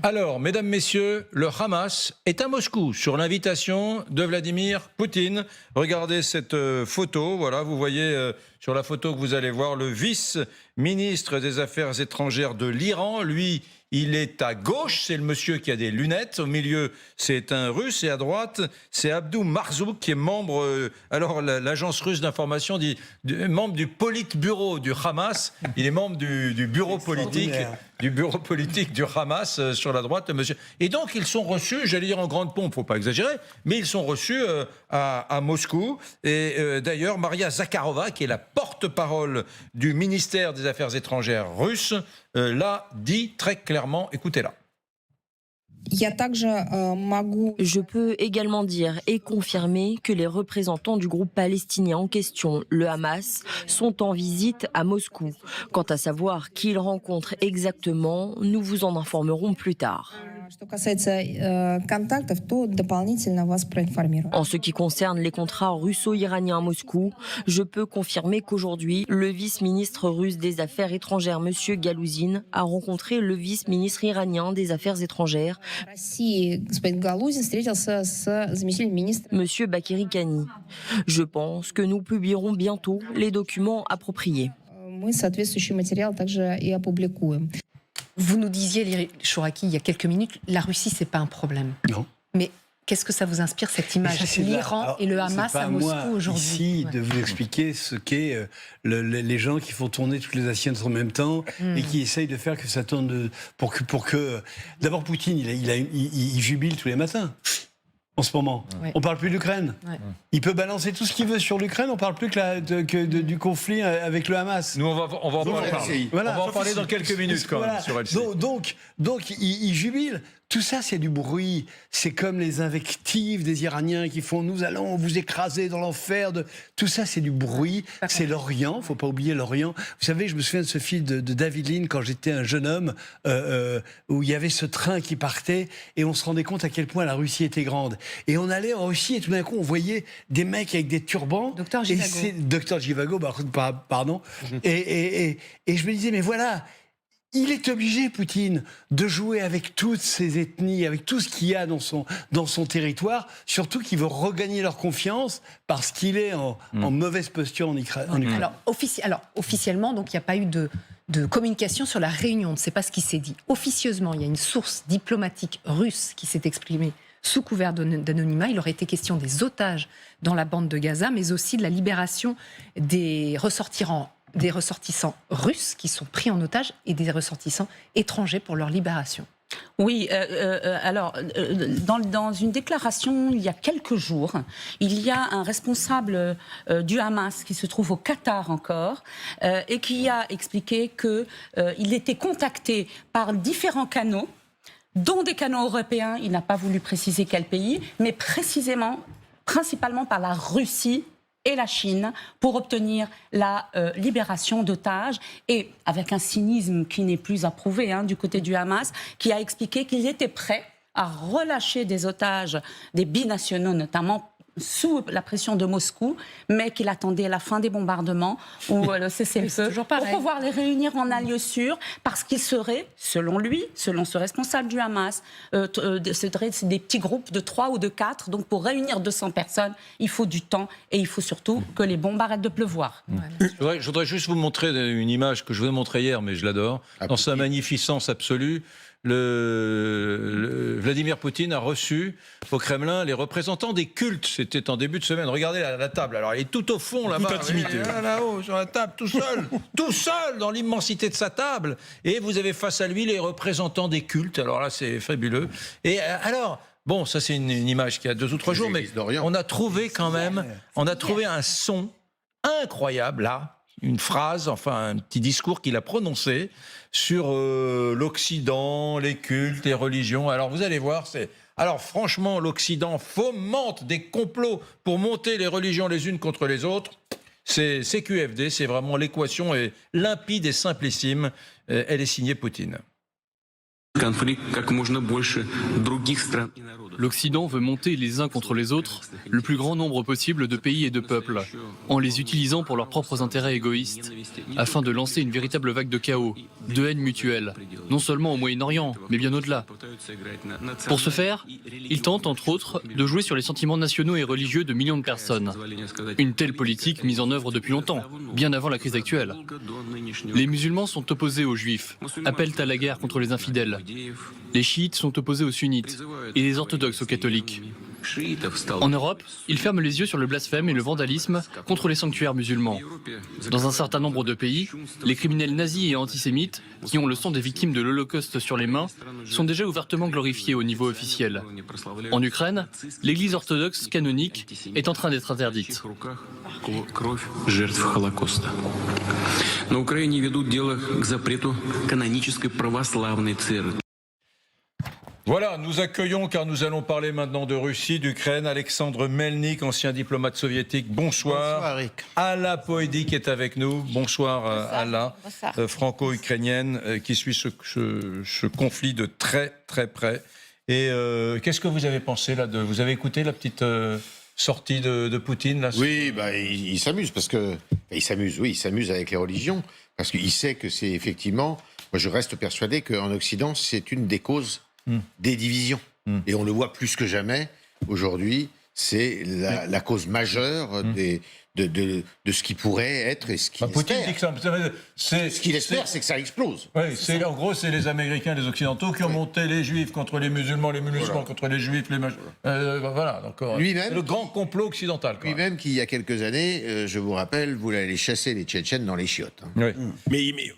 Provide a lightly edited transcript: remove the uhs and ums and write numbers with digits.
Alors, mesdames, messieurs, le Hamas est à Moscou sur l'invitation de Vladimir Poutine. Regardez cette photo. Voilà, vous voyez sur la photo que vous allez voir le vice-ministre des Affaires étrangères de l'Iran. Lui, il est à gauche, c'est le monsieur qui a des lunettes. Au milieu, c'est un Russe. Et à droite, c'est Abdou Marzouk, qui est membre... alors, l'agence russe d'information dit membre du Politburo du Hamas. Il est membre du bureau politique... du bureau politique du Hamas sur la droite, monsieur. Et donc, ils sont reçus, j'allais dire en grande pompe, faut pas exagérer, mais ils sont reçus à Moscou. Et d'ailleurs, Maria Zakharova, qui est la porte-parole du ministère des Affaires étrangères russe, l'a dit très clairement. Écoutez-la. Je peux également dire et confirmer que les représentants du groupe palestinien en question, le Hamas, sont en visite à Moscou. Quant à savoir qui ils rencontrent exactement, nous vous en informerons plus tard. En ce qui concerne les contrats russo-iraniens à Moscou, je peux confirmer qu'aujourd'hui, le vice-ministre russe des Affaires étrangères, M. Galouzine, a rencontré le vice-ministre iranien des Affaires étrangères, Monsieur Bakiri Kani. Je pense que nous publierons bientôt les documents appropriés. Vous nous disiez, Liri Chouraki, il y a quelques minutes, la Russie, c'est pas un problème. Non. Mais qu'est-ce que ça vous inspire, cette image, l'Iran et le Hamas à Moscou aujourd'hui? C'est ici de vous expliquer ce qu'est les gens qui font tourner toutes les assiettes en même temps et qui essayent de faire que ça tourne pour que d'abord Poutine, il jubile tous les matins. En ce moment, on parle plus d'Ukraine. Il peut balancer tout ce qu'il veut sur l'Ukraine. On parle plus que du conflit avec le Hamas. Nous, on va en parler. Voilà, on va en parler dans quelques minutes quand même sur LCI. Donc il jubile. Tout ça, c'est du bruit. C'est comme les invectives des Iraniens qui font « nous allons vous écraser dans l'enfer ». Tout ça, c'est du bruit. C'est l'Orient. Il ne faut pas oublier l'Orient. Vous savez, je me souviens de ce film de David Lean quand j'étais un jeune homme où il y avait ce train qui partait et on se rendait compte à quel point la Russie était grande. Et on allait en Russie et tout d'un coup, on voyait des mecs avec des turbans. Docteur Givago. Docteur Givago, pardon. Et je me disais, mais voilà... Il est obligé, Poutine, de jouer avec toutes ces ethnies, avec tout ce qu'il y a dans son territoire, surtout qu'il veut regagner leur confiance parce qu'il est en mauvaise posture en Ukraine. Alors, officiellement, donc, il n'y a pas eu de communication sur la réunion. On ne sait pas ce qui s'est dit. Officieusement, il y a une source diplomatique russe qui s'est exprimée sous couvert d'anonymat. Il aurait été question des otages dans la bande de Gaza, mais aussi de la libération des ressortissants russes qui sont pris en otage et des ressortissants étrangers pour leur libération. Oui, alors, dans une déclaration il y a quelques jours, il y a un responsable du Hamas qui se trouve au Qatar encore et qui a expliqué qu'il était contacté par différents canaux, dont des canaux européens, il n'a pas voulu préciser quel pays, mais principalement par la Russie et la Chine pour obtenir la libération d'otages, et avec un cynisme qui n'est plus approuvé du côté du Hamas, qui a expliqué qu'il était prêt à relâcher des otages, des binationaux notamment, sous la pression de Moscou, mais qu'il attendait la fin des bombardements ou le cessez-le-feu pour pouvoir les réunir en un lieu sûr, parce qu'il serait, selon lui, selon ce responsable du Hamas, c'est des petits groupes de 3 ou de 4, donc pour réunir 200 personnes, il faut du temps et il faut surtout que les bombes arrêtent de pleuvoir. Je voudrais juste vous montrer une image que je vous ai montrée hier, mais je l'adore, dans sa magnificence absolue. Vladimir Poutine a reçu au Kremlin les représentants des cultes. C'était en début de semaine. Regardez la table. Alors, il est tout au fond, là-bas. Là-haut, sur la table, tout seul. Tout seul, dans l'immensité de sa table. Et vous avez face à lui les représentants des cultes. Alors là, c'est fabuleux. Et alors... Bon, ça c'est une image qui a 2 ou 3 jours, mais on a trouvé quand même... On a trouvé un son incroyable, là. Une phrase, enfin un petit discours qu'il a prononcé sur l'Occident, les cultes, les religions. Alors vous allez voir, alors franchement, l'Occident fomente des complots pour monter les religions les unes contre les autres. C'est QFD, c'est vraiment l'équation est limpide et simplissime. Elle est signée Poutine. l'Occident veut monter les uns contre les autres le plus grand nombre possible de pays et de peuples, en les utilisant pour leurs propres intérêts égoïstes, afin de lancer une véritable vague de chaos, de haine mutuelle, non seulement au Moyen-Orient, mais bien au-delà. Pour ce faire, ils tentent, entre autres, de jouer sur les sentiments nationaux et religieux de millions de personnes. Une telle politique mise en œuvre depuis longtemps, bien avant la crise actuelle. Les musulmans sont opposés aux juifs, appellent à la guerre contre les infidèles. Les chiites sont opposés aux sunnites et les orthodoxes aux catholiques. En Europe, ils ferment les yeux sur le blasphème et le vandalisme contre les sanctuaires musulmans. Dans un certain nombre de pays, les criminels nazis et antisémites, qui ont le sang des victimes de l'Holocauste sur les mains, sont déjà ouvertement glorifiés au niveau officiel. En Ukraine, l'église orthodoxe canonique est en train d'être interdite. На Украине ведут дело к запрету канонической православной церкви. Voilà, nous accueillons, car nous allons parler maintenant de Russie, d'Ukraine, Alexandre Melnik, ancien diplomate soviétique. Bonsoir. Bonsoir, Eric. Alla Poédic est avec nous. Bonsoir, Alla, franco-ukrainienne, qui suit ce conflit de très très près. Et qu'est-ce que vous avez pensé là vous avez écouté la petite sortie de Poutine là? Oui, bah, il s'amuse parce que il s'amuse avec les religions parce qu'il sait que c'est effectivement. Moi, je reste persuadé qu'en Occident, c'est une des causes des divisions. Et on le voit plus que jamais aujourd'hui. C'est la cause majeure de ce qui pourrait être et ce qu'il Poutine dit espère. que Ce qu'il espère, c'est que ça explose. Oui, en gros, c'est les Américains, les Occidentaux qui ont monté les Juifs contre les musulmans contre les Juifs, voilà. Donc, c'est le grand complot occidental. Lui-même, qui il y a quelques années, je vous rappelle, voulait aller chasser les Tchétchènes dans les chiottes. Oui. Mais